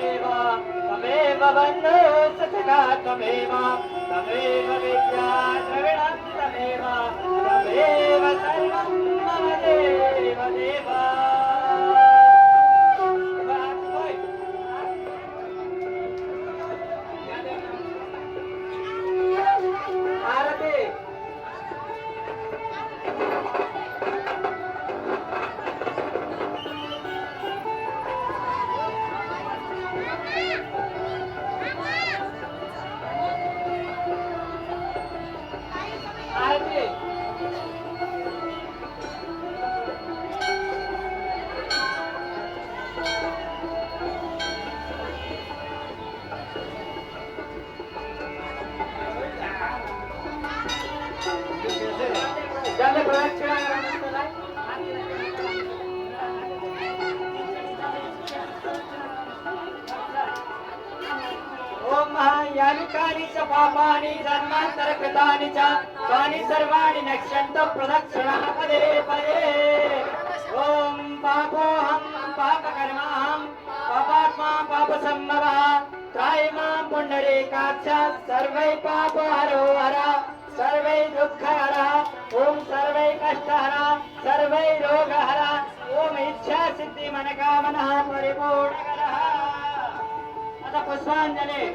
तमेव बन्धो सखा तमेव तमेव विद्या द्रविणं तमेव तमेव सर्वं मम देव देव आरती आरती ज्याला प्रदक्षिणा ओम महायानिकानि च पापानि जन्मान्तरकृतानि च तानि सर्वाणि नश्यन्त प्रदक्षिणः पदे पदे ओम पापोऽहं पापकर्माहं पापात्मा पापसम्भवः त्रायमां पुण्डरीकाक्ष सर्वै पापहरो हर सर्वै दुःखहरः ओम सर्वै कष्टहरः सर्वै रोगहरः ओम इच्छा सिद्धि मनोकामना परिपूर्णकरः आता पुष्पांजली